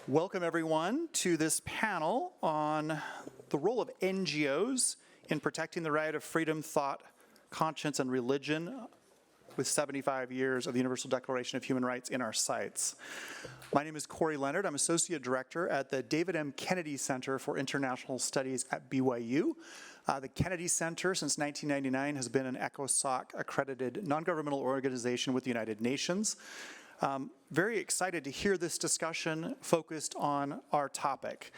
Welcome everyone to this panel on the role of NGOs in protecting the right of freedom, thought, conscience, and religion with 75 years of the Universal Declaration of Human Rights in our sights. My name is Cory Leonard. I'm Associate Director at the David M. Kennedy Center for International Studies at BYU. The Kennedy Center, since 1999, has been an ECOSOC accredited non-governmental organization with the United Nations. Very excited to hear this discussion focused on our topic.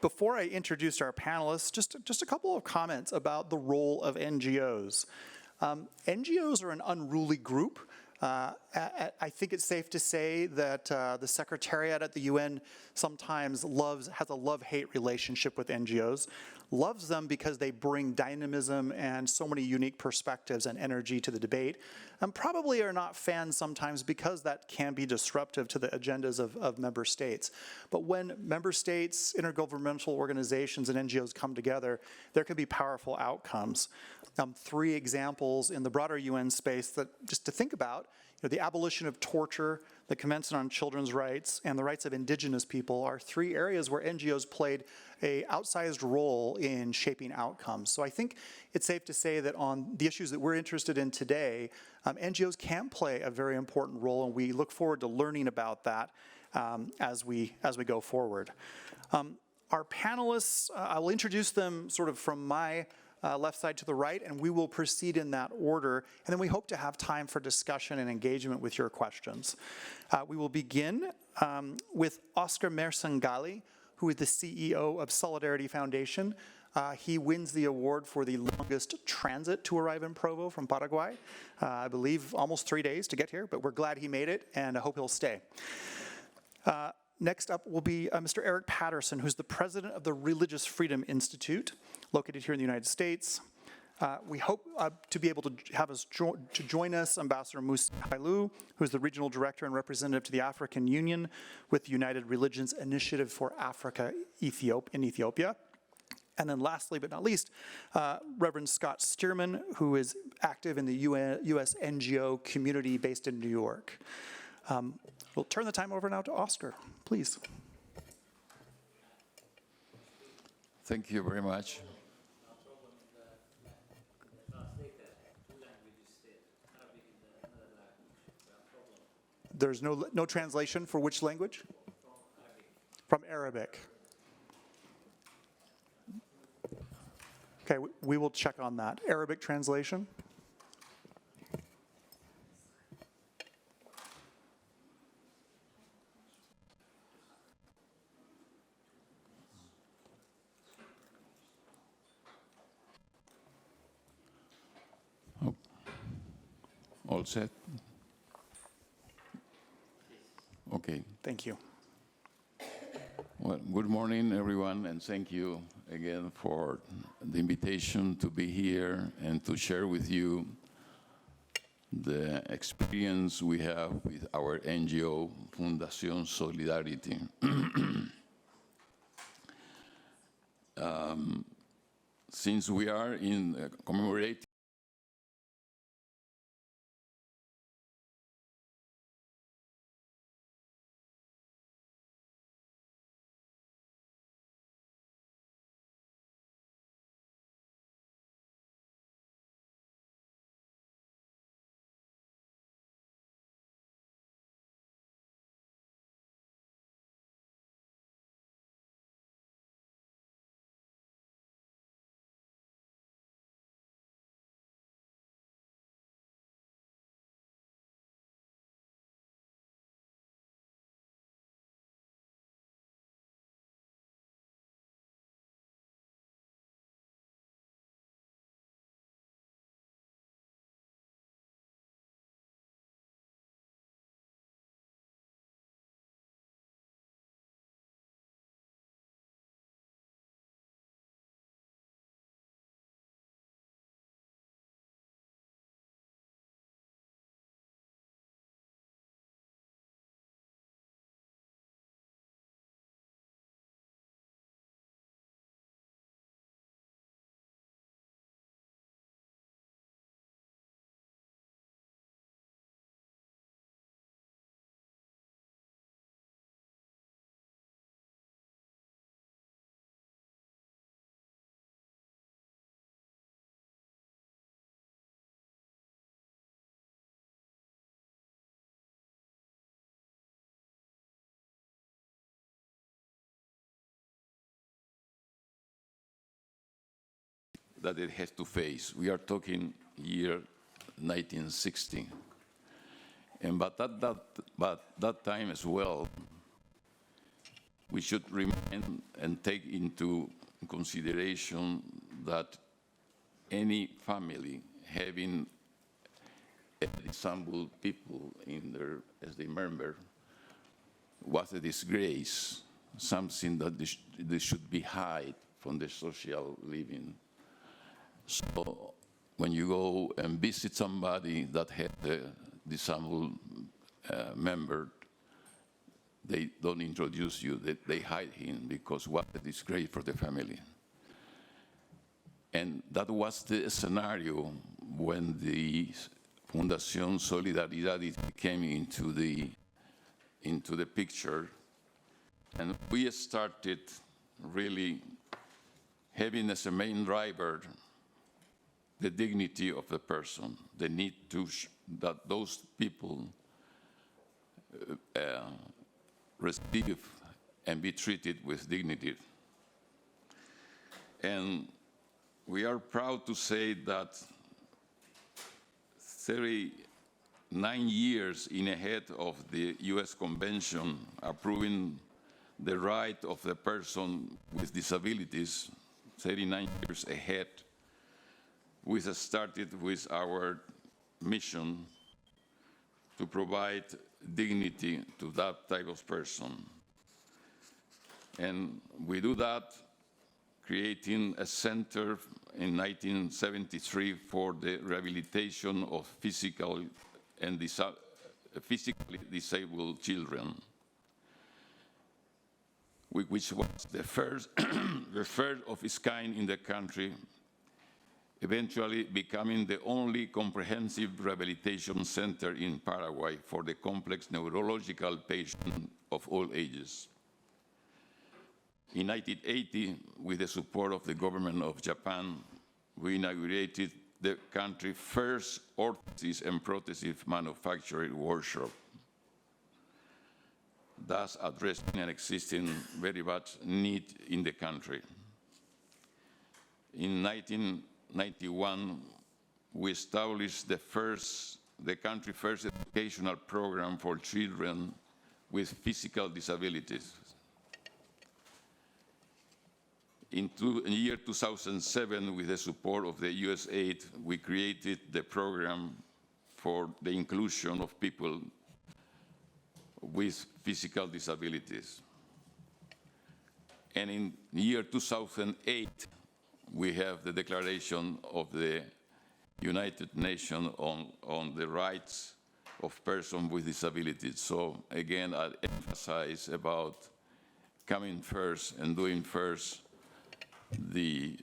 Before I introduce our panelists, just a couple of comments about the role of NGOs. NGOs are an unruly group. I think it's safe to say that the Secretariat at the UN sometimes has a love-hate relationship with NGOs. Loves them because they bring dynamism and so many unique perspectives and energy to the debate, and probably are not fans sometimes because that can be disruptive to the agendas of member states. But when member states, intergovernmental organizations, and NGOs come together, there can be powerful outcomes. Three examples in the broader UN space that just to think about: the abolition of torture, the Convention on Children's Rights, and the rights of indigenous people are three areas where NGOs played an outsized role in shaping outcomes. So I think it's safe to say that on the issues that we're interested in today, NGOs can play a very important role, and we look forward to learning about that as we go forward. Our panelists, I will introduce them sort of from my left side to the right, and we will proceed in that order, and then we hope to have time for discussion and engagement with your questions. We will begin with Óscar Mersán Galli, who is the CEO of Solidarity Foundation. He wins the award for the longest transit to arrive in Provo from Paraguay. I believe almost 3 days to get here, but we're glad he made it, and I hope he'll stay. Next up will be Mr. Eric Patterson, who's the president of the Religious Freedom Institute, located here in the United States. We hope to be able to have join us Ambassador Mussie, Hailu, who's the regional director and representative to the African Union with the United Religions Initiative for Africa in Ethiopia. And then lastly but not least, Reverend Scott Stearman, who is active in the US NGO community based in New York. We'll turn the time over now to Óscar, please. Thank you very much. There's no translation for which language? From Arabic. Okay, we will check on that. Arabic translation? All set? Okay. Thank you. Well, good morning, everyone, and thank you again for the invitation to be here and to share with you the experience we have with our NGO, Fundación Solidarity. Since we are in commemorating that it has to face. We are talking year 1960. But that time as well, we should remind and take into consideration that any family having disabled people in their, as they member, was a disgrace, something that they should be hide from the social living. So when you go and visit somebody that had a disabled member, they don't introduce you, they hide him because what a disgrace for the family. And that was the scenario when the Fundación Solidaridad came into the picture, and we started really having as a main driver the dignity of the person, the need to that those people receive and be treated with dignity. And we are proud to say that 39 years in ahead of the U.S. Convention approving the right of the person with disabilities, 39 years ahead, we started with our mission to provide dignity to that type of person. And we do that creating a center in 1973 for the rehabilitation of physically disabled children, which was the first, the first of its kind in the country, eventually becoming the only comprehensive rehabilitation center in Paraguay for the complex neurological patients of all ages. In 1980, with the support of the government of Japan, we inaugurated the country's first orthosis and prosthesis manufacturing workshop, thus addressing an existing very much need in the country. In 1991, we established the country's first educational program for children with physical disabilities. In the year 2007, with the support of the US aid, we created the program for the inclusion of people with physical disabilities. And in the year 2008, we have the declaration of the United Nations on the rights of persons with disabilities. So again, I emphasize about coming first and doing first the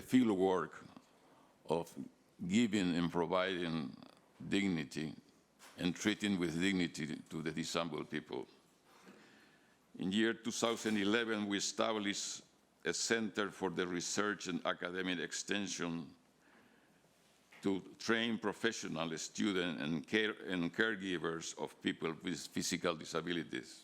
field work of giving and providing dignity and treating with dignity to the disabled people. In year 2011, we established a center for the research and academic extension to train professional students and caregivers of people with physical disabilities.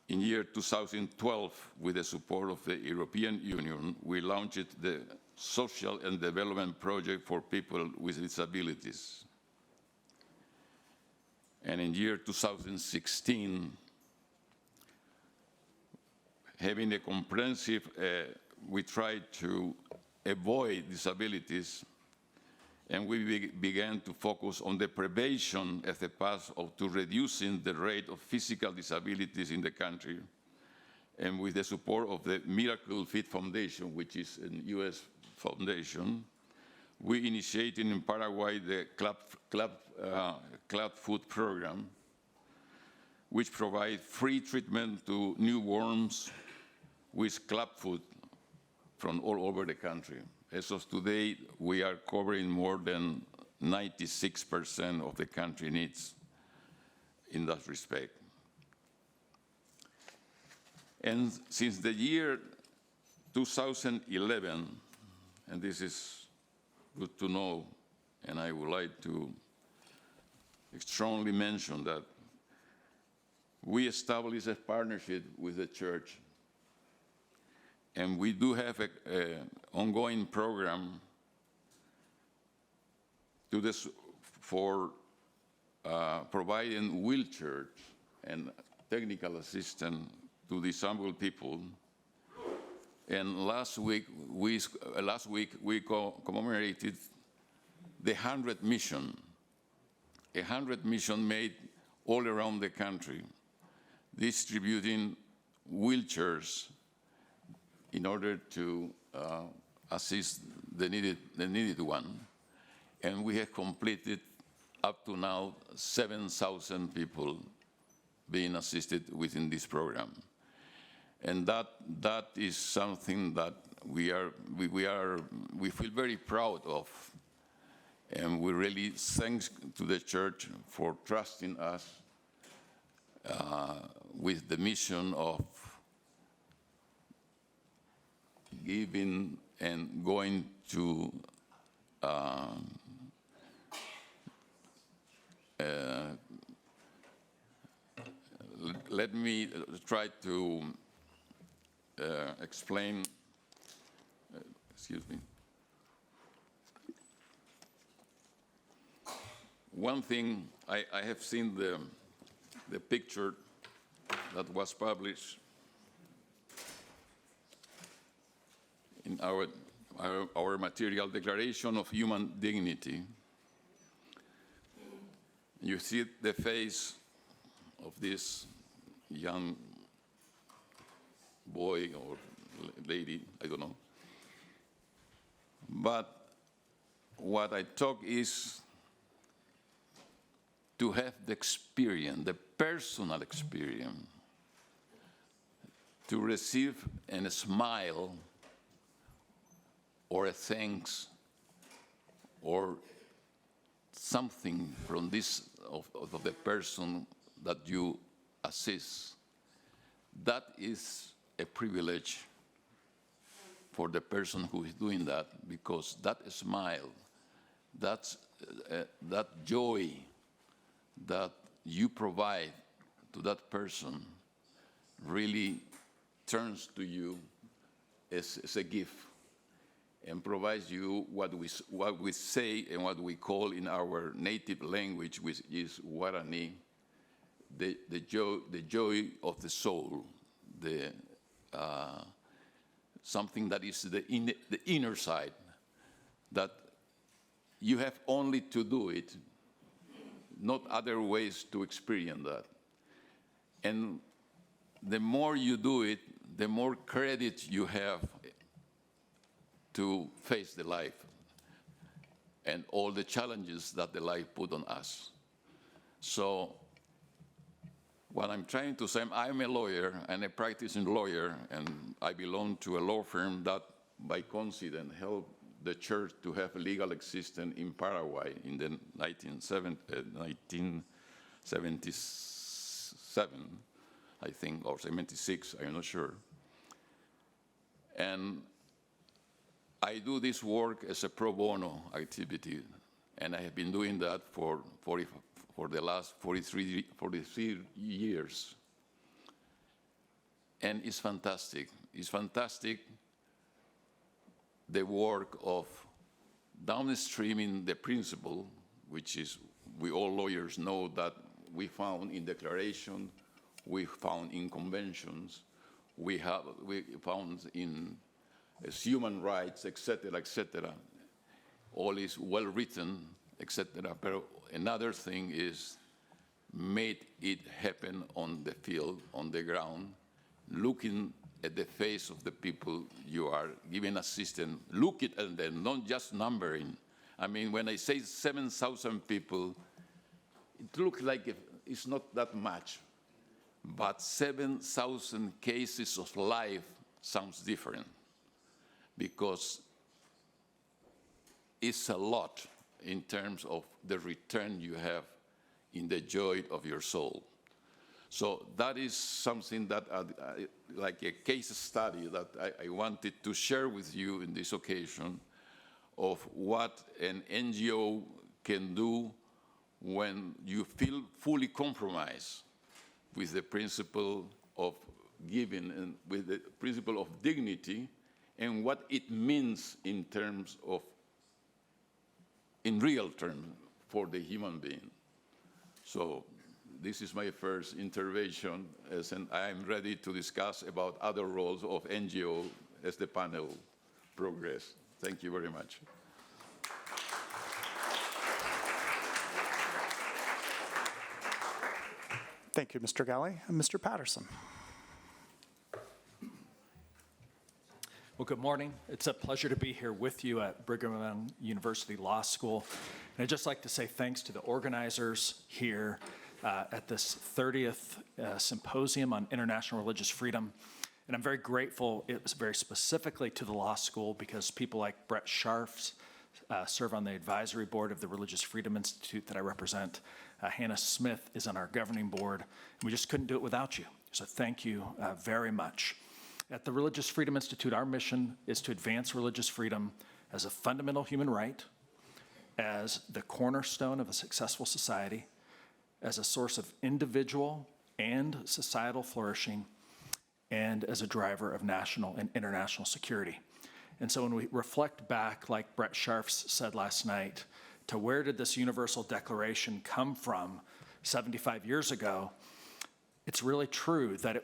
In year 2012, with the support of the European Union, we launched the Social and Development Project for People with Disabilities. And in year 2016, having a comprehensive, we tried to avoid disabilities, and we began to focus on the prevention as a path to reducing the rate of physical disabilities in the country. And with the support of the Miracle Fit Foundation, which is a U.S. foundation, we initiated in Paraguay the Club Food Program, which provides free treatment to newborns with club food from all over the country. As of today, we are covering more than 96% of the country needs in that respect. And since the year 2011, and this is good to know, and I would like to strongly mention that we established a partnership with the church And we do have an ongoing program to this for providing wheelchairs and technical assistance to disabled people. And last week we commemorated the 100 mission, 100 mission made all around the country, distributing wheelchairs in order to assist the needed one. And we have completed up to now 7,000 people being assisted within this program. And that is something that we feel very proud of. And we really thanks to the church for trusting us with the mission of giving and going to let me try to explain, excuse me. One thing, I have seen the picture that was published in our material Declaration of Human Dignity. You see the face of this young boy or lady, I don't know. But what I talk is to have the experience, the personal experience, to receive a smile or a thanks or something from this of the person that you assist. That is a privilege for the person who is doing that, because that smile, that joy that you provide to that person really turns to you as a gift and provides you what we say and what we call in our native language, which is Guarani, the joy of the soul, something that is the inner side, that you have only to do it, not other ways to experience that. And the more you do it, the more credit you have to face the life and all the challenges that the life put on us. So what I'm trying to say, I'm a lawyer and a practicing lawyer, and I belong to a law firm that, by coincidence, helped the church to have legal existence in Paraguay in the 1977, I think, or 76, I'm not sure. And I do this work as a pro bono activity, and I have been doing that for the last 43 years. And it's fantastic. It's fantastic, the work of downstreaming the principle, which is, we all lawyers know that we found in declaration, we found in conventions, we found in human rights, etc., etc. All is well written, etc. But another thing is made it happen on the field, on the ground, looking at the face of the people you are giving assistance, look at them, not just numbering. I mean, when I say 7,000 people, it looks like it's not that much, but 7,000 cases of life sounds different, because it's a lot in terms of the return you have in the joy of your soul. So that is something that, like a case study that I wanted to share with you in this occasion of what an NGO can do when you feel fully compromised with the principle of given and with the principle of dignity and what it means in terms of, in real terms, for the human being. So this is my first intervention, and I'm ready to discuss about other roles of NGO as the panel progresses. Thank you very much. Thank you, Mr. Galli. And Mr. Patterson. Well, good morning. It's a pleasure to be here with you at Brigham University Law School. And I'd just like to say thanks to the organizers here at this 30th Symposium on International Religious Freedom. And I'm very grateful, it's very specifically to the law school because people like Brett Scharf serve on the advisory board of the Religious Freedom Institute that I represent. Hannah Smith is on our governing board, and we just couldn't do it without you. So thank you very much. At the Religious Freedom Institute, our mission is to advance religious freedom as a fundamental human right, as the cornerstone of a successful society, as a source of individual and societal flourishing, and as a driver of national and international security. And so when we reflect back, like Brett Scharf said last night, to where did this Universal Declaration come from 75 years ago, it's really true that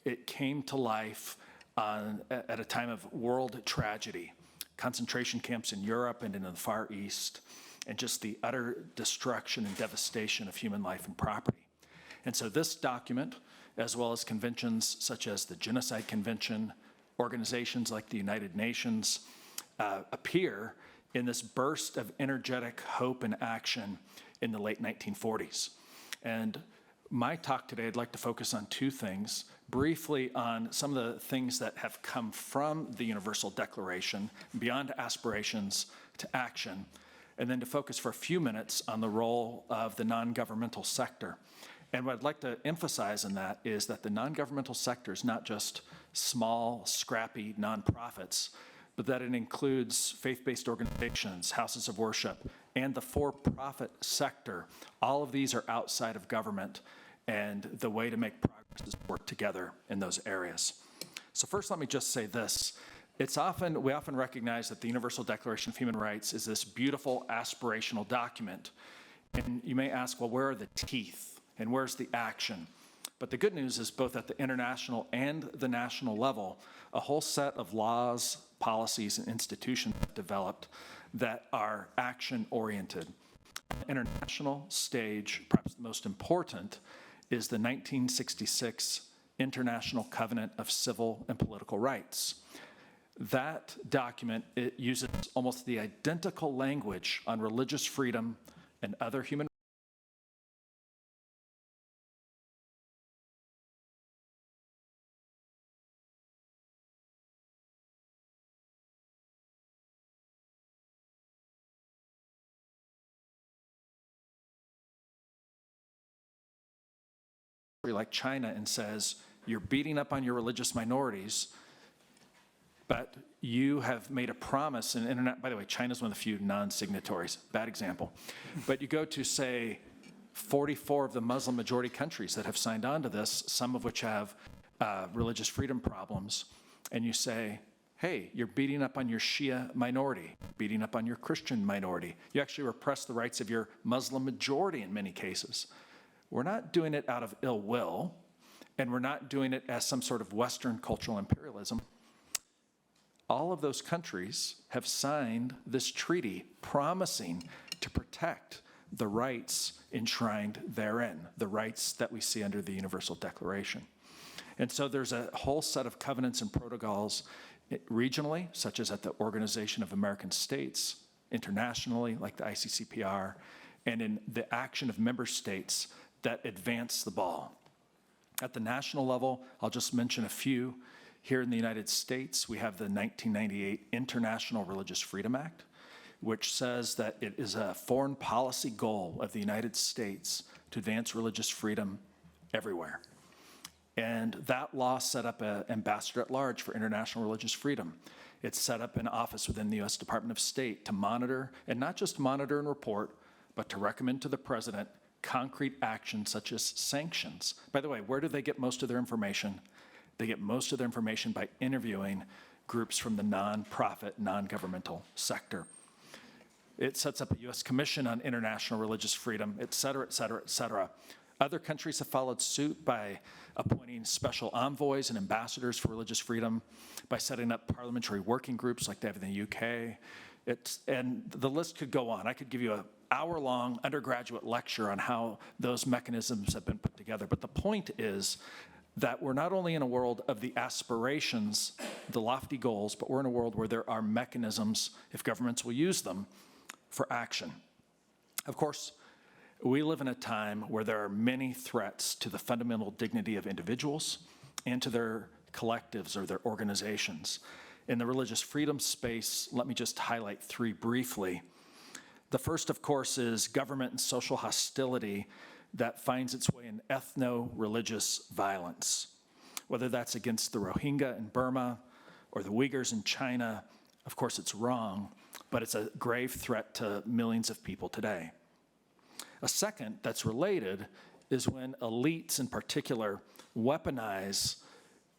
it came to life at a time of world tragedy, concentration camps in Europe and in the Far East, and just the utter destruction and devastation of human life and property. And so this document, as well as conventions such as the Genocide Convention, organizations like the United Nations, appear in this burst of energetic hope and action in the late 1940s. And my talk today, I'd like to focus on two things. Briefly on some of the things that have come from the Universal Declaration, beyond aspirations to action, and then to focus for a few minutes on the role of the non-governmental sector. And what I'd like to emphasize in that is that the non-governmental sector is not just small, scrappy nonprofits, but that it includes faith-based organizations, houses of worship, and the for-profit sector. All of these are outside of government, and the way to make progress is to work together in those areas. So first, let me just say this. We often recognize that the Universal Declaration of Human Rights is this beautiful aspirational document. And you may ask, well, where are the teeth and where's the action? But the good news is both at the international and the national level, a whole set of laws, policies, and institutions have developed that are action-oriented. On the international stage, perhaps the most important, is the 1966 International Covenant of Civil and Political Rights. That document, it uses almost the identical language on religious freedom and other human like China and says, you're beating up on your religious minorities, but you have made a promise, and by the way, China's one of the few non-signatories, bad example. But you go to, say, 44 of the Muslim majority countries that have signed on to this, some of which have religious freedom problems, and you say, hey, you're beating up on your Shia minority, beating up on your Christian minority. You actually repress the rights of your Muslim majority in many cases. We're not doing it out of ill will, and we're not doing it as some sort of Western cultural imperialism. All of those countries have signed this treaty promising to protect the rights enshrined therein, the rights that we see under the Universal Declaration. And so there's a whole set of covenants and protocols regionally, such as at the Organization of American States, internationally, like the ICCPR, and in the action of member states that advance the ball. At the national level, I'll just mention a few. Here in the United States, we have the 1998 International Religious Freedom Act, which says that it is a foreign policy goal of the United States to advance religious freedom everywhere. And that law set up an ambassador at large for international religious freedom. It set up an office within the U.S. Department of State to monitor, and not just monitor and report, but to recommend to the president concrete actions such as sanctions. By the way, where do they get most of their information? They get most of their information by interviewing groups from the nonprofit, non-governmental sector. It sets up a U.S. Commission on International Religious Freedom, et cetera, et cetera, et cetera. Other countries have followed suit by appointing special envoys and ambassadors for religious freedom, by setting up parliamentary working groups like they have in the UK. And the list could go on. I could give you an hour-long undergraduate lecture on how those mechanisms have been put together. But the point is that we're not only in a world of the aspirations, the lofty goals, but we're in a world where there are mechanisms, if governments will use them, for action. Of course, we live in a time where there are many threats to the fundamental dignity of individuals and to their collectives or their organizations. In the religious freedom space, let me just highlight three briefly. The first, of course, is government and social hostility that finds its way in ethno-religious violence, whether that's against the Rohingya in Burma or the Uyghurs in China. Of course, it's wrong, but it's a grave threat to millions of people today. A second that's related is when elites in particular weaponize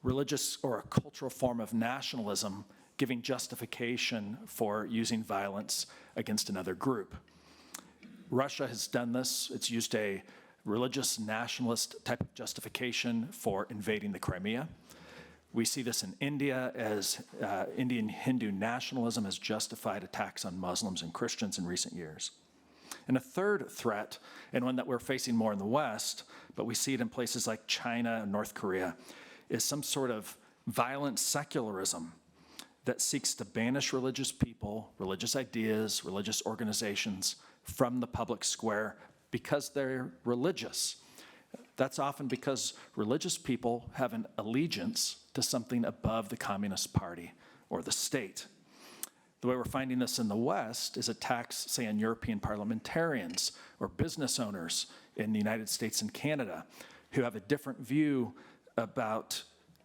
religious or a cultural form of nationalism, giving justification for using violence against another group. Russia has done this. It's used a religious nationalist type of justification for invading the Crimea. We see this in India as Indian Hindu nationalism has justified attacks on Muslims and Christians in recent years. And a third threat, and one that we're facing more in the West, but we see it in places like China and North Korea, is some sort of violent secularism that seeks to banish religious people, religious ideas, religious organizations from the public square because they're religious. That's often because religious people have an allegiance to something above the Communist Party or the state. The way we're finding this in the West is attacks, say, on European parliamentarians or business owners in the United States and Canada who have a different view about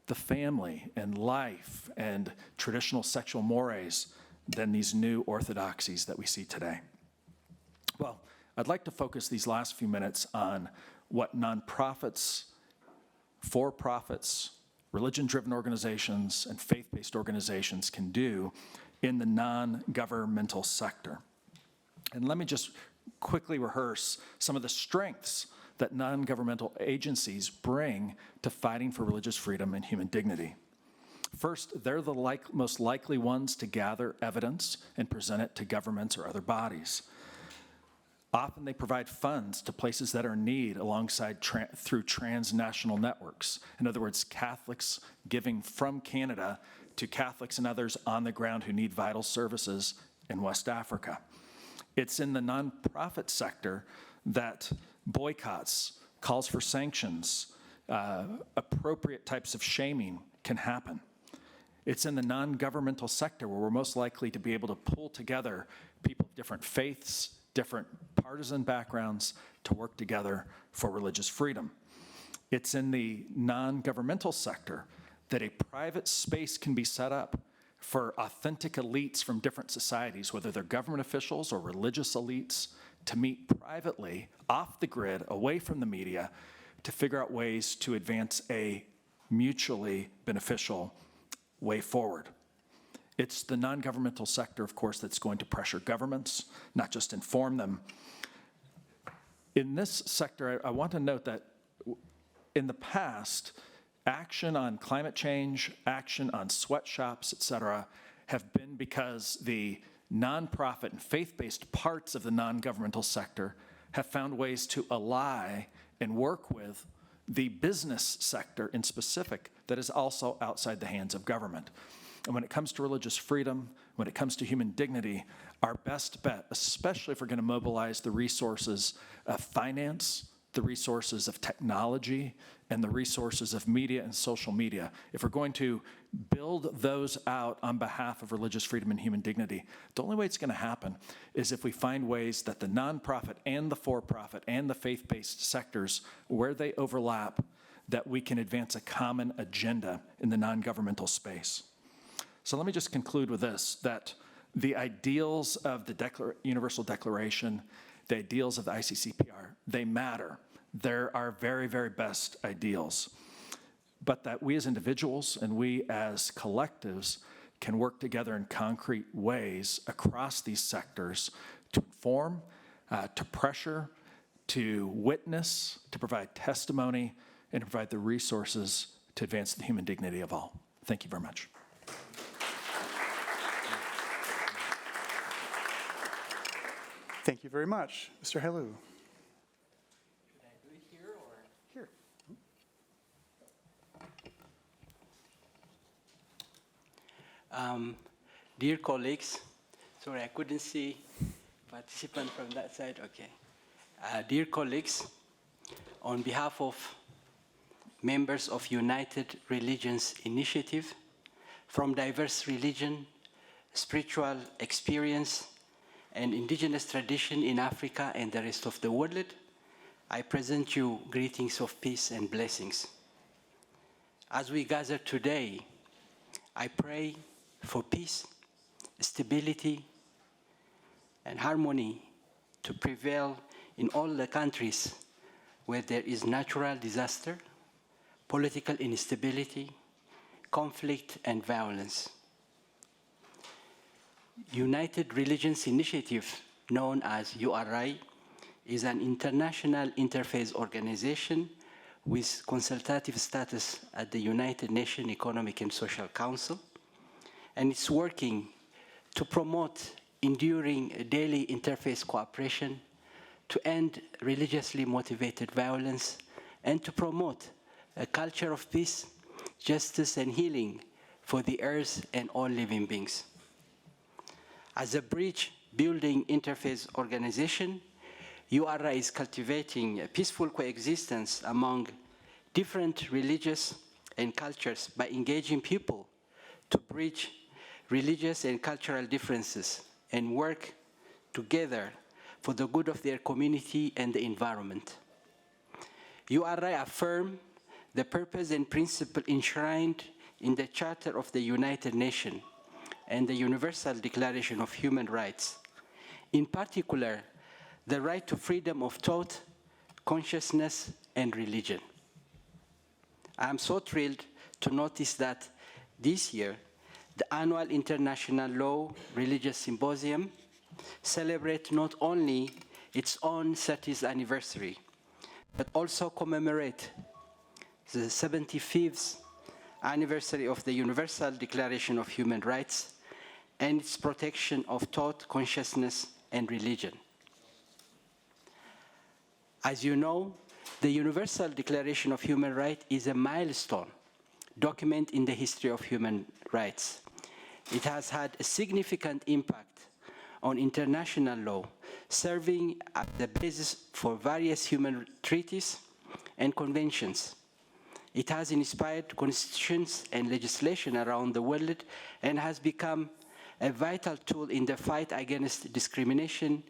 the family and life and traditional sexual mores than these new orthodoxies that we see today. Well, I'd like to focus these last few minutes on what nonprofits, for-profits, religion-driven organizations, and faith-based organizations can do in the non-governmental sector. And let me just quickly rehearse some of the strengths that non-governmental agencies bring to fighting for religious freedom and human dignity. First, they're the most likely ones to gather evidence and present it to governments or other bodies. Often they provide funds to places that are in need alongside through transnational networks. In other words, Catholics giving from Canada to Catholics and others on the ground who need vital services in West Africa. It's in the nonprofit sector that boycotts, calls for sanctions, appropriate types of shaming can happen. It's in the non-governmental sector where we're most likely to be able to pull together people of different faiths, different partisan backgrounds to work together for religious freedom. It's in the non-governmental sector that a private space can be set up for authentic elites from different societies, whether they're government officials or religious elites, to meet privately, off the grid, away from the media, to figure out ways to advance a mutually beneficial way forward. It's the non-governmental sector, of course, that's going to pressure governments, not just inform them. In this sector, I want to note that in the past, action on climate change, action on sweatshops, et cetera, have been because the nonprofit and faith-based parts of the non-governmental sector have found ways to ally and work with the business sector in specific that is also outside the hands of government. And when it comes to religious freedom, when it comes to human dignity, our best bet, especially if we're going to mobilize the resources of finance, the resources of technology, and the resources of media and social media, if we're going to build those out on behalf of religious freedom and human dignity, the only way it's going to happen is if we find ways that the nonprofit and the for-profit and the faith-based sectors, where they overlap, that we can advance a common agenda in the non-governmental space. So let me just conclude with this, that the ideals of the Universal Declaration, the ideals of the ICCPR, they matter. They're our very, very best ideals. but that we as individuals and we as collectives can work together in concrete ways across these sectors to inform, to pressure, to witness, to provide testimony, and to provide the resources to advance the human dignity of all. Thank you very much. Thank you very much. Mr. Hailu. Should I do it here or? Here. Dear colleagues, sorry, I couldn't see participant from that side. Okay. Dear colleagues, on behalf of members of United Religions Initiative, from diverse religion, spiritual experience, and indigenous tradition in Africa and the rest of the world, I present you greetings of peace and blessings. As we gather today, I pray for peace, stability, and harmony to prevail in all the countries where there is natural disaster, political instability, conflict, and violence. United Religions Initiative, known as URI, is an international interfaith organization with consultative status at the United Nations Economic and Social Council, and it's working to promote enduring daily interfaith cooperation, to end religiously motivated violence, and to promote a culture of peace, justice, and healing for the earth and all living beings. As a bridge-building interfaith organization, URI is cultivating a peaceful coexistence among different religious and cultures by engaging people to bridge religious and cultural differences and work together for the good of their community and the environment. URI affirms the purpose and principle enshrined in the Charter of the United Nations and the Universal Declaration of Human Rights. In particular, the right to freedom of thought, consciousness, and religion. I am so thrilled to notice that this year, the annual International Law Religious Symposium celebrates not only its own 30th anniversary, but also commemorate the 75th anniversary of the Universal Declaration of Human Rights and its protection of thought, consciousness, and religion. As you know, the Universal Declaration of Human Rights is a milestone document in the history of human rights. It has had a significant impact on international law, serving as the basis for various human treaties and conventions. It has inspired constitutions and legislation around the world and has become a vital tool in the fight against discrimination,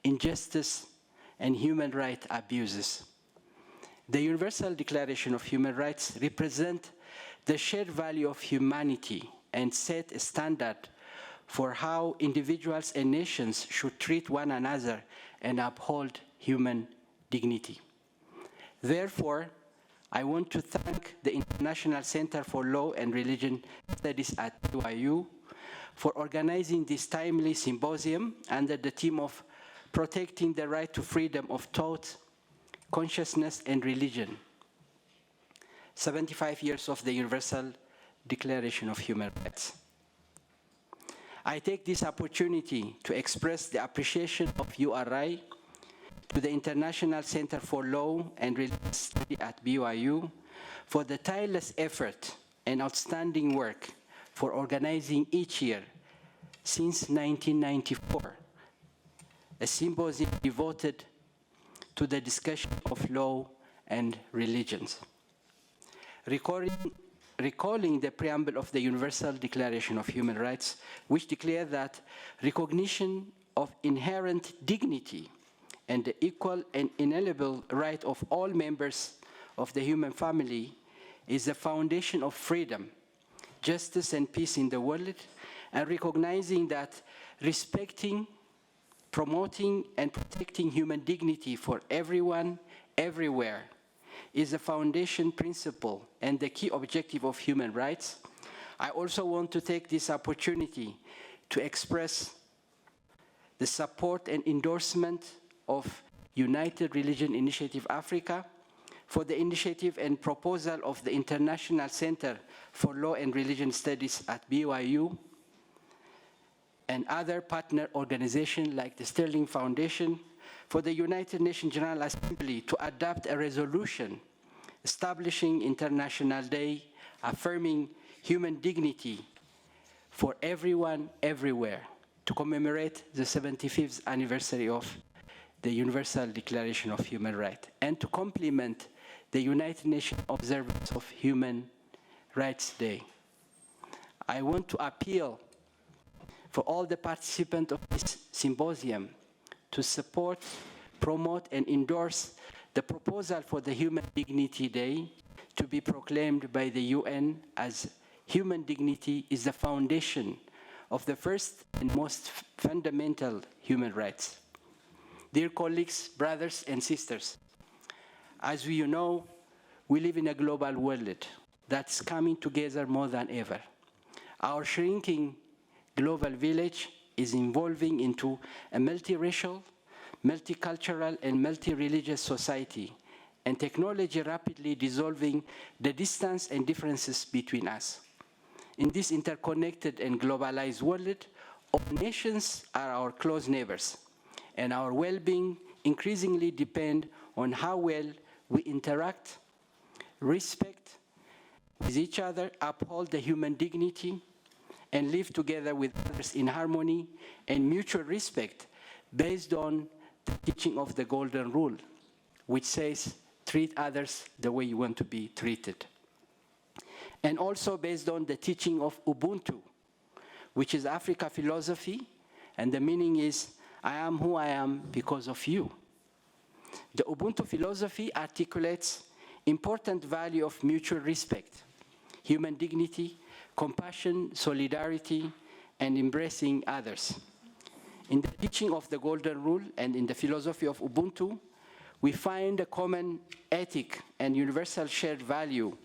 injustice, and human rights abuses. The Universal Declaration of Human Rights represents the shared value of humanity and set a standard for how individuals and nations should treat one another and uphold human dignity. Therefore, I want to thank the International Center for Law and Religion Studies at BYU for organizing this timely symposium under the theme of protecting the right to freedom of thought, consciousness, and religion. 75 years of the Universal Declaration of Human Rights. I take this opportunity to express the appreciation of URI to the International Center for Law and Religion Studies at BYU for the tireless effort and outstanding work for organizing each year since 1994 a symposium devoted to the discussion of law and religions. Recalling the preamble of the Universal Declaration of Human Rights, which declares that recognition of inherent dignity and the equal and inalienable right of all members of the human family is the foundation of freedom, justice, and peace in the world, and recognizing that respecting, promoting, and protecting human dignity for everyone, everywhere, is the foundation principle and the key objective of human rights, I also want to take this opportunity to express the support and endorsement of United Religion Initiative Africa for the initiative and proposal of the International Center for Law and Religion Studies at BYU and other partner organizations like the Sterling Foundation for the United Nations General Assembly to adopt a resolution establishing International Day affirming human dignity for everyone, everywhere, to commemorate the 75th anniversary of the Universal Declaration of Human Rights, and to complement the United Nations observance of Human Rights Day. I want to appeal for all the participants of this symposium to support, promote, and endorse the proposal for the Human Dignity Day to be proclaimed by the UN as human dignity is the foundation of the first and most fundamental human rights. Dear colleagues, brothers and sisters, as you know, we live in a global world that's coming together more than ever. Our shrinking global village is evolving into a multiracial, multicultural, and multi-religious society, and technology rapidly dissolving the distance and differences between us. In this interconnected and globalized world, all nations are our close neighbors, and our well-being increasingly depend on how well we interact, respect with each other, uphold the human dignity, and live together with others in harmony and mutual respect based on the teaching of the Golden Rule, which says, treat others the way you want to be treated. And also based on the teaching of Ubuntu, which is Africa philosophy, and the meaning is, I am who I am because of you. The Ubuntu philosophy articulates important value of mutual respect, human dignity, compassion, solidarity, and embracing others. In the teaching of the Golden Rule and in the philosophy of Ubuntu, we find a common ethic and universal shared value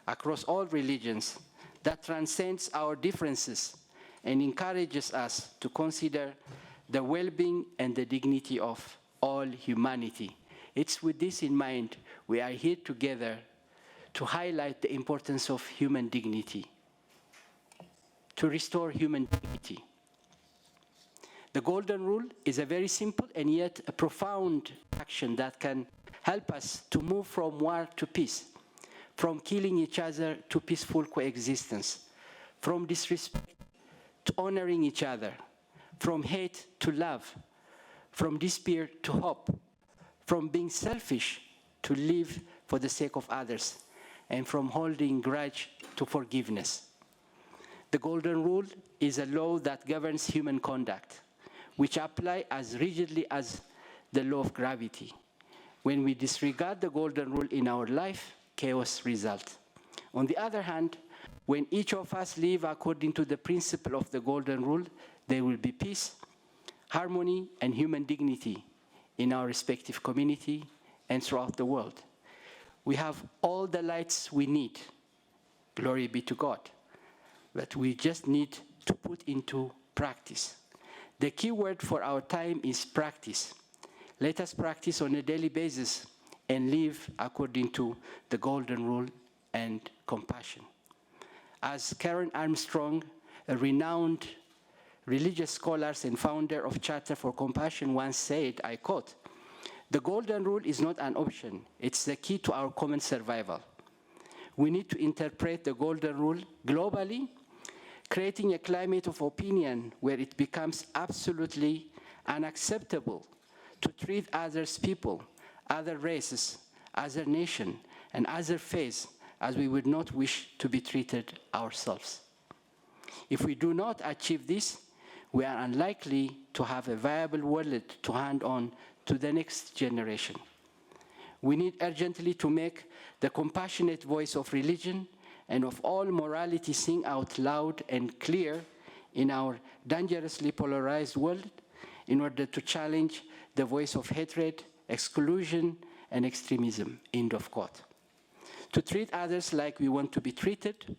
across all religions that transcends our differences and encourages us to consider the well-being and the dignity of all humanity. It's with this in mind we are here together to highlight the importance of human dignity, to restore human dignity. The Golden Rule is a very simple and yet a profound action that can help us to move from war to peace, from killing each other to peaceful coexistence, from disrespect to honoring each other, from hate to love, from despair to hope, from being selfish to live for the sake of others, and from holding grudge to forgiveness. The Golden Rule is a law that governs human conduct, which apply as rigidly as the law of gravity. When we disregard the Golden Rule in our life, chaos results. On the other hand, when each of us live according to the principle of the Golden Rule, there will be peace, harmony, and human dignity in our respective community and throughout the world. We have all the lights we need, glory be to God, but we just need to put into practice. The key word for our time is practice. Let us practice on a daily basis and live according to the Golden Rule and compassion. As Karen Armstrong, a renowned religious scholar and founder of Charter for Compassion, once said, I quote, "The Golden Rule is not an option, it's the key to our common survival." We need to interpret the Golden Rule globally, creating a climate of opinion where it becomes absolutely unacceptable to treat other people, other races, other nations, and other faiths as we would not wish to be treated ourselves. If we do not achieve this, we are unlikely to have a viable world to hand on to the next generation. We need urgently to make the compassionate voice of religion and of all morality sing out loud and clear in our dangerously polarized world in order to challenge the voice of hatred, exclusion, and extremism, end of quote. To treat others like we want to be treated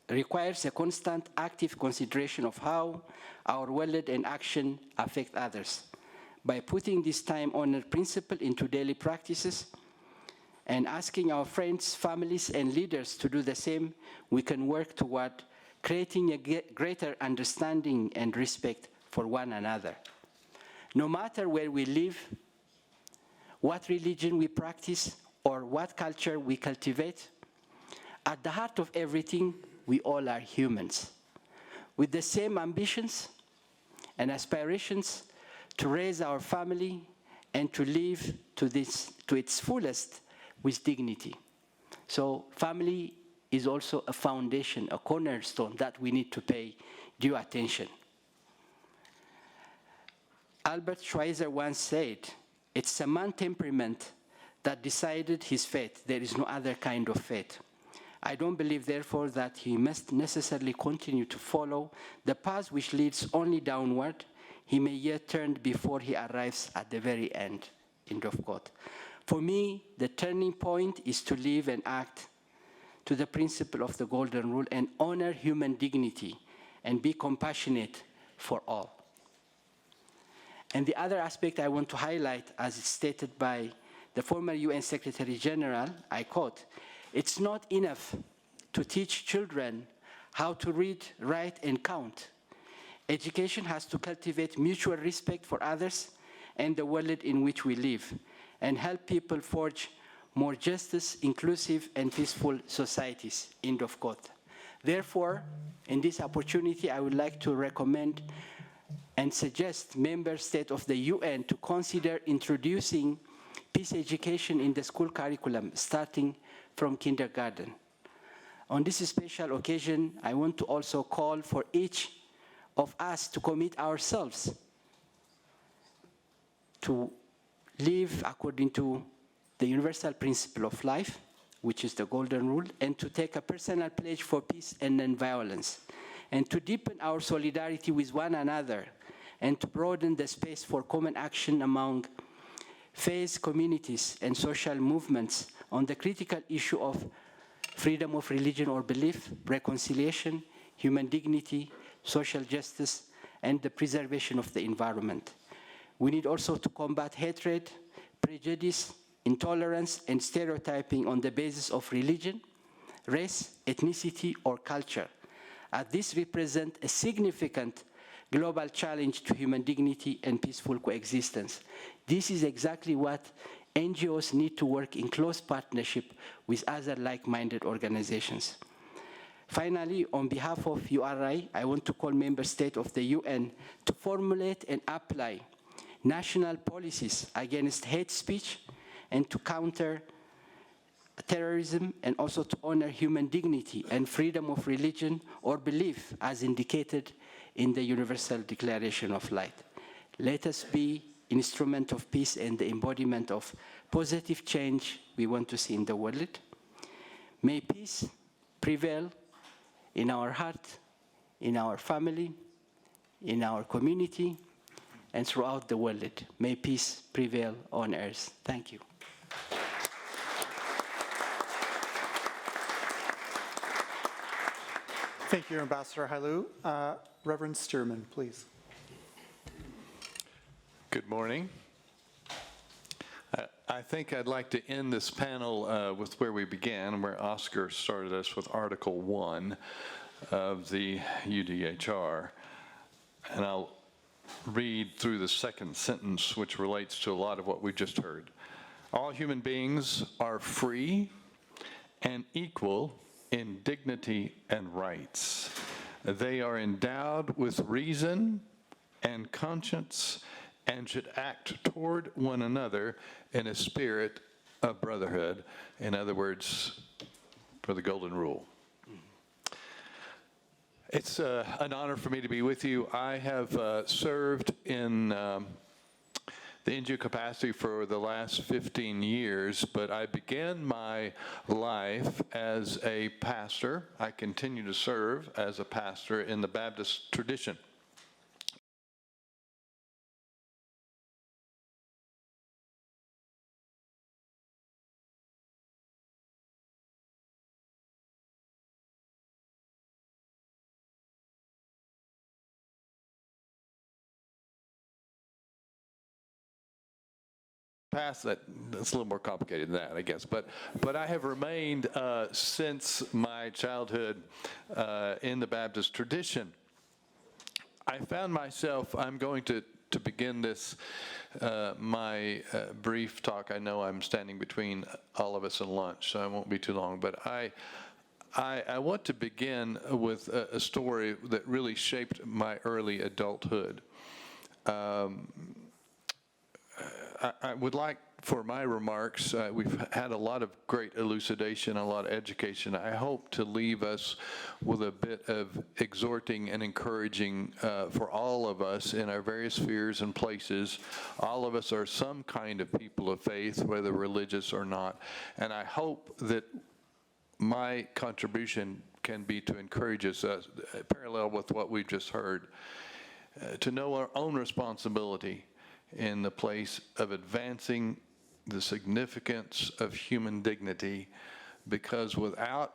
requires a constant active consideration of how our word and action affect others. By putting this time-honored principle into daily practices and asking our friends, families, and leaders to do the same, we can work toward creating a greater understanding and respect for one another. No matter where we live, what religion we practice, or what culture we cultivate, at the heart of everything, we all are humans, with the same ambitions and aspirations to raise our family and to live to its fullest with dignity. So family is also a foundation, a cornerstone that we need to pay due attention. Albert Schweitzer once said, "It's a man's temperament that decided his fate. There is no other kind of fate." I don't believe, therefore, that he must necessarily continue to follow the path which leads only downward. He may yet turn before he arrives at the very end, end of quote. For me, the turning point is to live and act to the principle of the Golden Rule and honor human dignity and be compassionate for all. And the other aspect I want to highlight, as stated by the former UN Secretary General, I quote, "It's not enough to teach children how to read, write, and count. Education has to cultivate mutual respect for others and the world in which we live, and help people forge more justice, inclusive, and peaceful societies," end of quote. Therefore, in this opportunity, I would like to recommend and suggest member states of the UN to consider introducing peace education in the school curriculum, starting from kindergarten. On this special occasion, I want to also call for each of us to commit ourselves to live according to the universal principle of life, which is the Golden Rule, and to take a personal pledge for peace and non-violence, and to deepen our solidarity with one another, and to broaden the space for common action among faith communities and social movements on the critical issue of freedom of religion or belief, reconciliation, human dignity, social justice, and the preservation of the environment. We need also to combat hatred, prejudice, intolerance, and stereotyping on the basis of religion, race, ethnicity, or culture, as this represents a significant global challenge to human dignity and peaceful coexistence. This is exactly what NGOs need to work in close partnership with other like-minded organizations. Finally, on behalf of URI, I want to call member states of the UN to formulate and apply national policies against hate speech and to counter terrorism, and also to honor human dignity and freedom of religion or belief as indicated in the Universal Declaration of Light. Let us be instrument of peace and the embodiment of positive change we want to see in the world. May peace prevail in our heart, in our family, in our community, and throughout the world. May peace prevail on earth. Thank you. Thank you, Ambassador Hailu. Reverend Stearman, please. Good morning. I think I'd like to end this panel with where we began, where Óscar started us with Article 1 of the UDHR. And I'll read through the second sentence, which relates to a lot of what we just heard. All human beings are free and equal in dignity and rights. They are endowed with reason and conscience and should act toward one another in a spirit of brotherhood. In other words, for the Golden Rule. It's an honor for me to be with you. I have served in the NGO capacity for the last 15 years, but I began my life as a pastor. I continue to serve as a pastor in the Baptist tradition. past that, it's a little more complicated than that, I guess. But I have remained since my childhood in the Baptist tradition. I found myself, I'm going to begin this, my brief talk. I know I'm standing between all of us and lunch, so I won't be too long. But I want to begin with a story that really shaped my early adulthood. I would like, for my remarks, we've had a lot of great elucidation, a lot of education. I hope to leave us with a bit of exhorting and encouraging for all of us in our various spheres and places. All of us are some kind of people of faith, whether religious or not. And I hope that my contribution can be to encourage us, parallel with what we've just heard, to know our own responsibility in the place of advancing the significance of human dignity, because without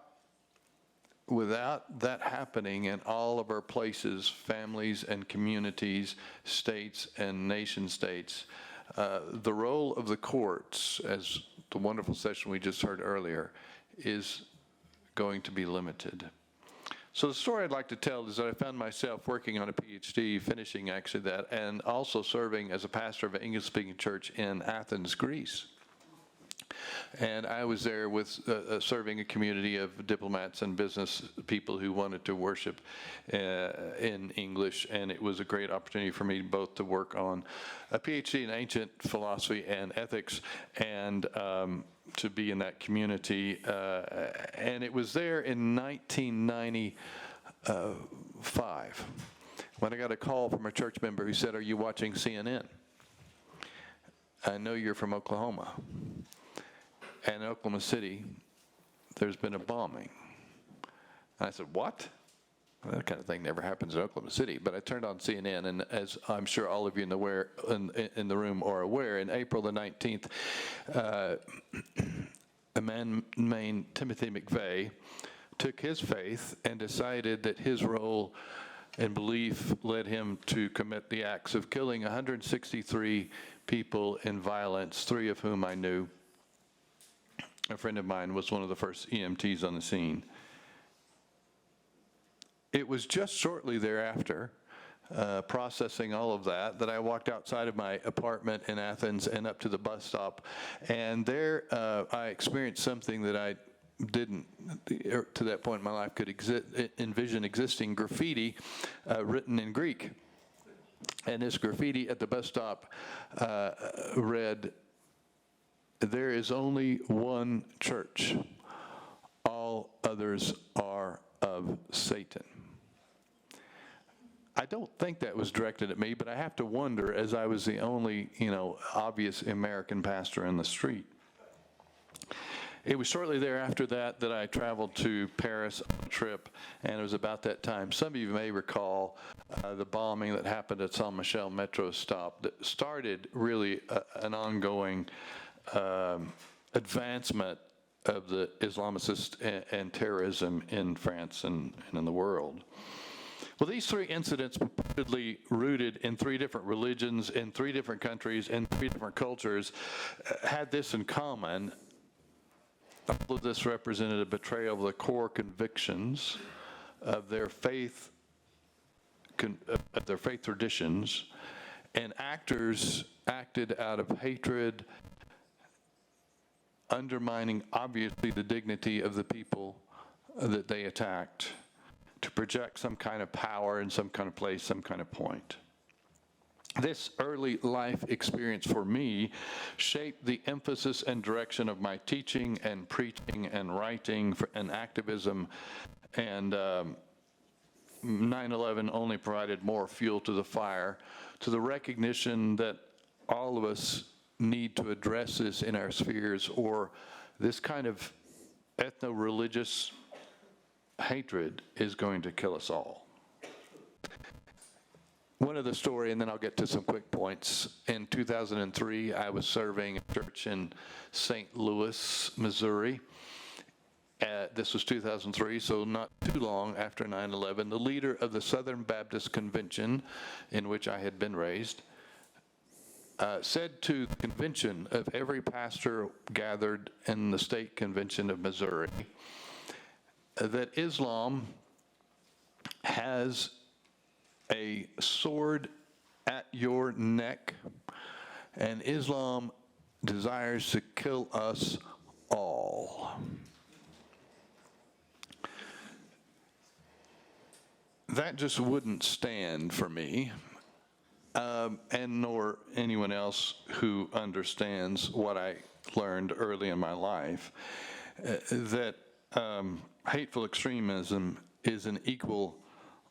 that happening in all of our places, families and communities, states and nation states, the role of the courts, as the wonderful session we just heard earlier, is going to be limited. So the story I'd like to tell is that I found myself working on a PhD, finishing actually that, and also serving as a pastor of an English-speaking church in Athens, Greece. And I was there with serving a community of diplomats and business people who wanted to worship in English, and it was a great opportunity for me both to work on a PhD in ancient philosophy and ethics, and to be in that community. And it was there in 1995 when I got a call from a church member who said, "Are you watching CNN? I know you're from Oklahoma. And in Oklahoma City, there's been a bombing." And I said, "What?" Well, that kind of thing never happens in Oklahoma City. But I turned on CNN, and as I'm sure all of you in the room are aware, in April the 19th, a man named Timothy McVeigh took his faith and decided that his role and belief led him to commit the acts of killing 163 people in violence, 3 of whom I knew. A friend of mine was one of the first EMTs on the scene. It was just shortly thereafter, processing all of that, that I walked outside of my apartment in Athens and up to the bus stop. And there I experienced something that I didn't, to that point in my life, could envision existing: graffiti written in Greek. And this graffiti at the bus stop read, "There is only one church. All others are of Satan." I don't think that was directed at me, but I have to wonder, as I was the only, obvious American pastor in the street. It was shortly thereafter that I traveled to Paris on a trip, and it was about that time. Some of you may recall the bombing that happened at Saint-Michel metro stop that started really an ongoing advancement of the Islamicist and terrorism in France and in the world. Well, these 3 incidents, purportedly rooted in 3 different religions, in 3 different countries, in 3 different cultures, had this in common. All of this represented a betrayal of the core convictions of their faith, traditions, and actors acted out of hatred, undermining obviously the dignity of the people that they attacked, to project some kind of power in some kind of place, some kind of point. This early life experience for me shaped the emphasis and direction of my teaching and preaching and writing and activism, and 9/11 only provided more fuel to the fire, to the recognition that all of us need to address this in our spheres, or this kind of ethno-religious hatred is going to kill us all. One of the story, and then I'll get to some quick points. In 2003, I was serving a church in St. Louis, Missouri. This was 2003, so not too long after 9/11. The leader of the Southern Baptist Convention, in which I had been raised, said to the convention of every pastor gathered in the state convention of Missouri that Islam has a sword at your neck, and Islam desires to kill us all. That just wouldn't stand for me, and nor anyone else who understands what I learned early in my life, that hateful extremism is an equal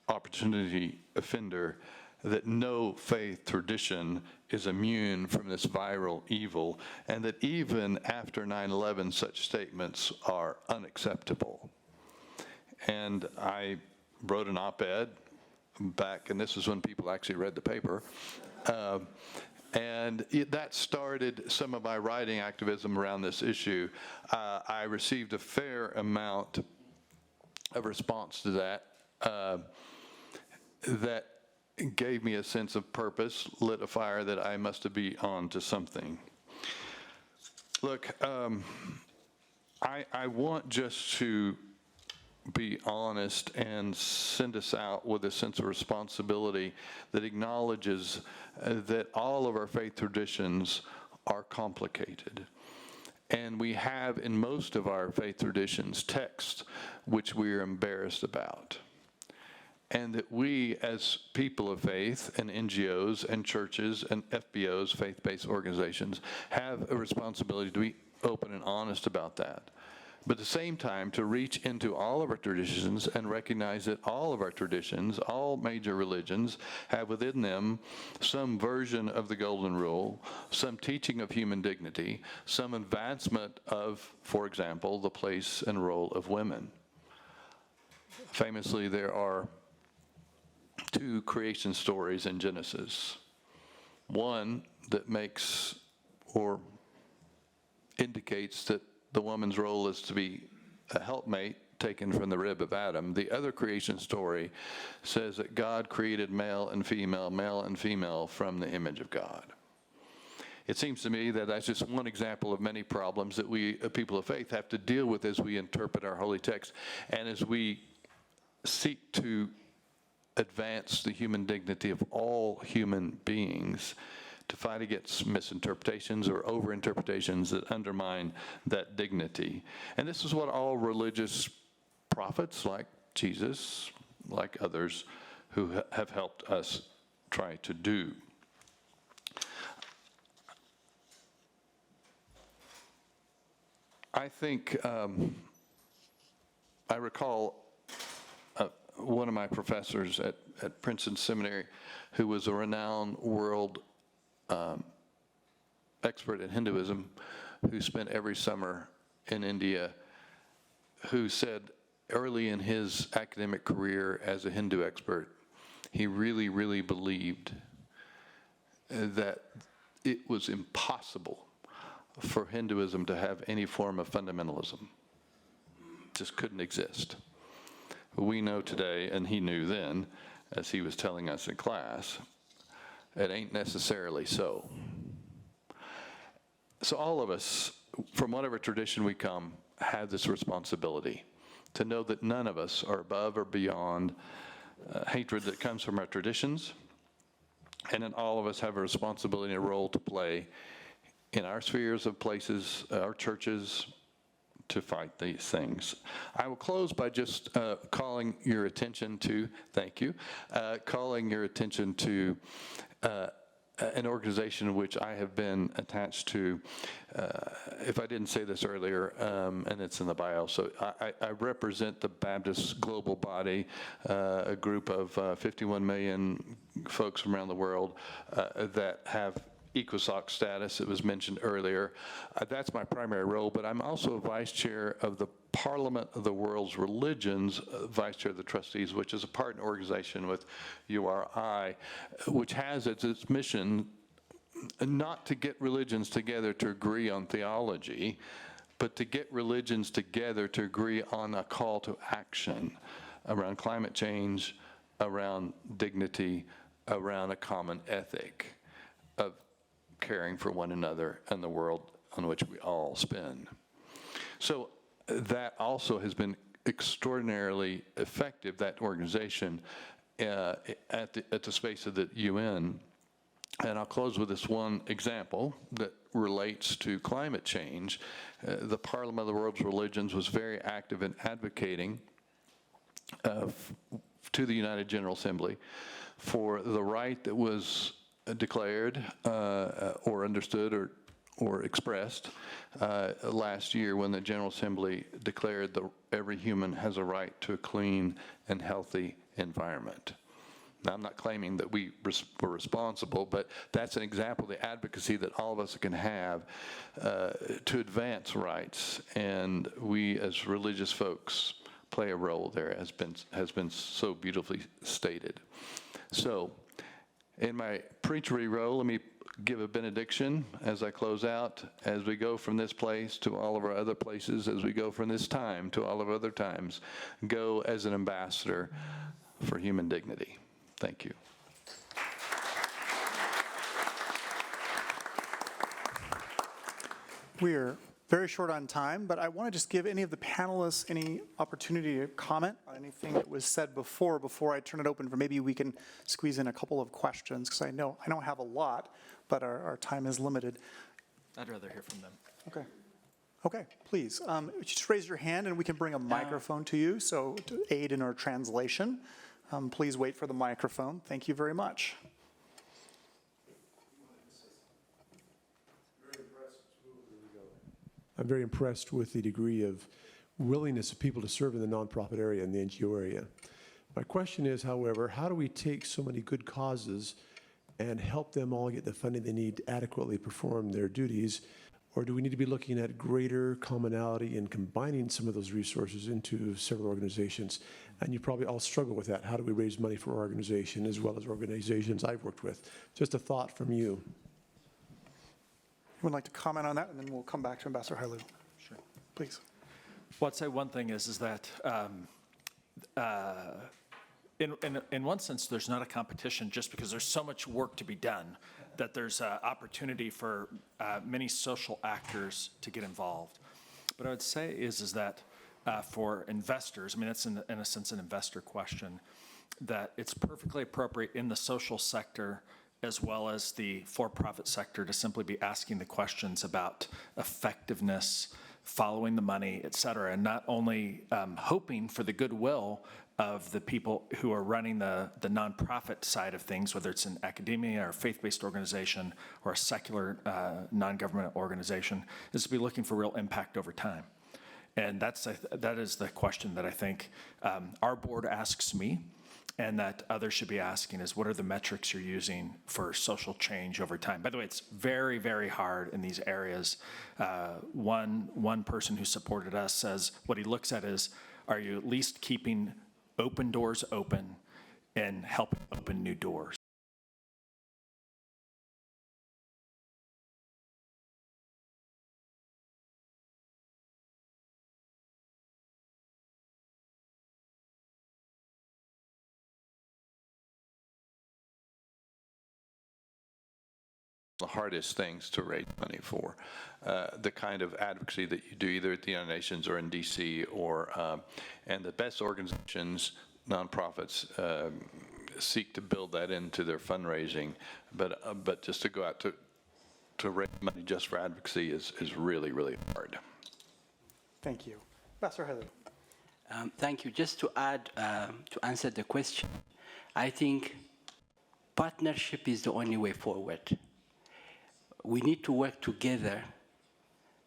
opportunity offender, that no faith tradition is immune from this viral evil, and that even after 9/11, such statements are unacceptable. And I wrote an op-ed back, and this is when people actually read the paper, and that started some of my writing activism around this issue. I received a fair amount of response to that, that gave me a sense of purpose, lit a fire that I must be on to something. Look, I want just to be honest and send us out with a sense of responsibility that acknowledges that all of our faith traditions are complicated. And we have in most of our faith traditions texts which we are embarrassed about. And that we, as people of faith and NGOs and churches and FBOs, faith-based organizations, have a responsibility to be open and honest about that. But at the same time, to reach into all of our traditions and recognize that all of our traditions, all major religions, have within them some version of the Golden Rule, some teaching of human dignity, some advancement of, for example, the place and role of women. Famously, there are two creation stories in Genesis. One that makes or indicates that the woman's role is to be a helpmate taken from the rib of Adam. The other creation story says that God created male and female from the image of God. It seems to me that that's just one example of many problems that we, people of faith, have to deal with as we interpret our holy text and as we seek to advance the human dignity of all human beings, to fight against misinterpretations or overinterpretations that undermine that dignity. And this is what all religious prophets like Jesus, like others who have helped us try to do. I think, I recall one of my professors at Princeton Seminary, who was a renowned world expert in Hinduism, who spent every summer in India, who said early in his academic career as a Hindu expert, he really, really believed that it was impossible for Hinduism to have any form of fundamentalism. It just couldn't exist. We know today, and he knew then, as he was telling us in class, it ain't necessarily so. So all of us, from whatever tradition we come, have this responsibility to know that none of us are above or beyond hatred that comes from our traditions, and then all of us have a responsibility and a role to play in our spheres of places, our churches, to fight these things. I will close by just calling your attention to, thank you, calling your attention to an organization which I have been attached to, if I didn't say this earlier, and it's in the bio, so I represent the Baptist Global Body, a group of 51 million folks from around the world that have ECOSOC status. It was mentioned earlier. That's my primary role, but I'm also a vice chair of the Parliament of the World's Religions, vice chair of the trustees, which is a partner organization with URI, which has as its mission not to get religions together to agree on theology, but to get religions together to agree on a call to action around climate change, around dignity, around a common ethic of caring for one another and the world on which we all spend. So that also has been extraordinarily effective, that organization, at the space of the UN. And I'll close with this one example that relates to climate change. The Parliament of the World's Religions was very active in advocating to the United General Assembly for the right that was declared or understood or expressed last year when the General Assembly declared that every human has a right to a clean and healthy environment. Now, I'm not claiming that we were responsible, but that's an example of the advocacy that all of us can have to advance rights, and we as religious folks play a role there, has been so beautifully stated. So, in my preachery role, let me give a benediction as I close out, as we go from this place to all of our other places, as we go from this time to all of other times, go as an ambassador for human dignity. Thank you. We're very short on time, but I want to just give any of the panelists any opportunity to comment on anything that was said before I turn it open for maybe we can squeeze in a couple of questions, because I don't have a lot, but our time is limited. I'd rather hear from them. Okay, please. Just raise your hand and we can bring a microphone to you, so to aid in our translation. Please wait for the microphone. Thank you very much. I'm very impressed with the degree of willingness of people to serve in the nonprofit area and the NGO area. My question is, however, how do we take so many good causes and help them all get the funding they need to adequately perform their duties? Or do we need to be looking at greater commonality and combining some of those resources into several organizations? And you probably all struggle with that. How do we raise money for our organization as well as organizations I've worked with? Just a thought from you. Would like to comment on that, and then we'll come back to Ambassador Hailu. Sure. Please. Well, I'd say one thing is that in one sense, there's not a competition just because there's so much work to be done, that there's an opportunity for many social actors to get involved. But I would say is that for investors, I mean, it's in a sense an investor question, that it's perfectly appropriate in the social sector as well as the for-profit sector to simply be asking the questions about effectiveness, following the money, et cetera, and not only hoping for the goodwill of the people who are running the nonprofit side of things, whether it's an academia or a faith-based organization or a secular non-government organization, is to be looking for real impact over time. And that is the question that I think our board asks me, and that others should be asking, is what are the metrics you're using for social change over time? By the way, it's very, very hard in these areas. One person who supported us says what he looks at is, are you at least keeping open doors open and helping open new doors? The hardest things to raise money for, the kind of advocacy that you do either at the United Nations or in DC, or and the best organizations, nonprofits, seek to build that into their fundraising, but just to go out to raise money just for advocacy is really, really hard. Thank you. Ambassador Hailu. Thank you. Just to add, to answer the question, I think partnership is the only way forward. We need to work together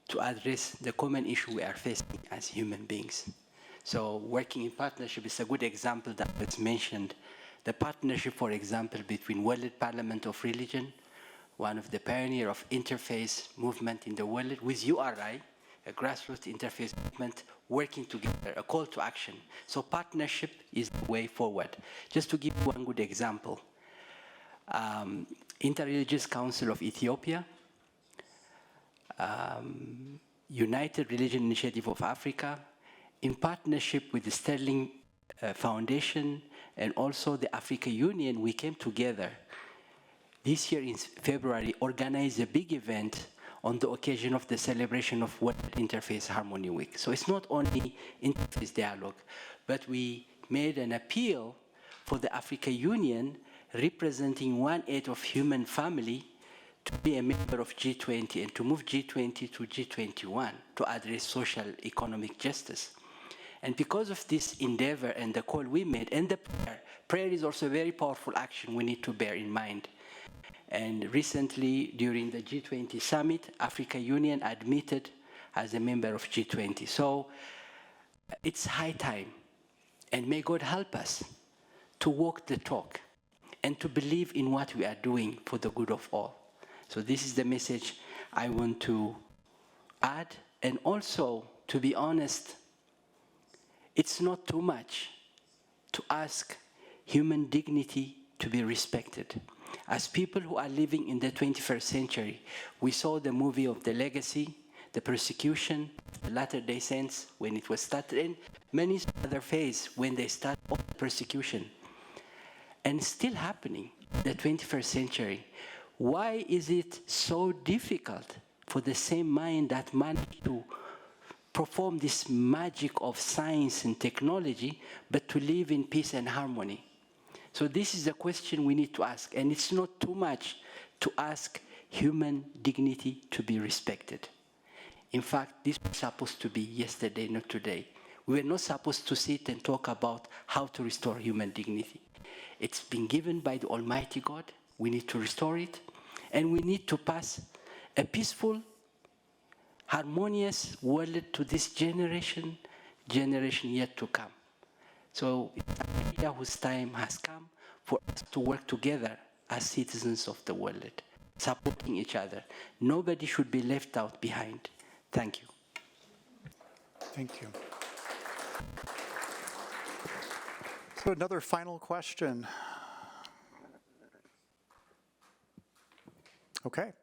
to address the common issue we are facing as human beings. So working in partnership is a good example that was mentioned. The partnership, for example, between World Parliament of Religion, one of the pioneer of interfaith movement in the world, with URI, a grassroots interfaith movement, working together, a call to action. So partnership is the way forward. Just to give you one good example, Interreligious Council of Ethiopia, United Religion Initiative of Africa, in partnership with the Sterling Foundation and also the Africa Union, we came together this year in February, organized a big event on the occasion of the celebration of World Interfaith Harmony Week. So it's not only interfaith dialogue, but we made an appeal for the African Union, representing 1/8 of human family, to be a member of G20 and to move G20 to G21 to address social economic justice. And because of this endeavor and the call we made, and the prayer is also a very powerful action we need to bear in mind. And recently, during the G20 summit, Africa Union admitted as a member of G20. So it's high time, and may God help us to walk the talk and to believe in what we are doing for the good of all. So this is the message I want to add. And also, to be honest, it's not too much to ask human dignity to be respected. As people who are living in the 21st century, we saw the movie of the legacy, the persecution, the Latter-day Saints when it was started, and many other phases when they start persecution. And still happening in the 21st century. Why is it so difficult for the same mind that managed to perform this magic of science and technology, but to live in peace and harmony? So this is a question we need to ask, and it's not too much to ask human dignity to be respected. In fact, this was supposed to be yesterday, not today. We were not supposed to sit and talk about how to restore human dignity. It's been given by the Almighty God. We need to restore it, and we need to pass a peaceful, harmonious world to this generation yet to come. So it's an idea whose time has come for us to work together as citizens of the world, supporting each other. Nobody should be left out behind. Thank you. Thank you. So another final question. Okay.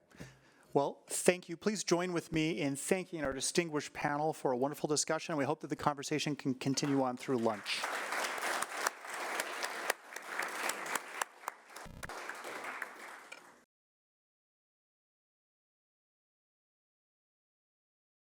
Well, thank you. Please join with me in thanking our distinguished panel for a wonderful discussion. We hope that the conversation can continue on through lunch.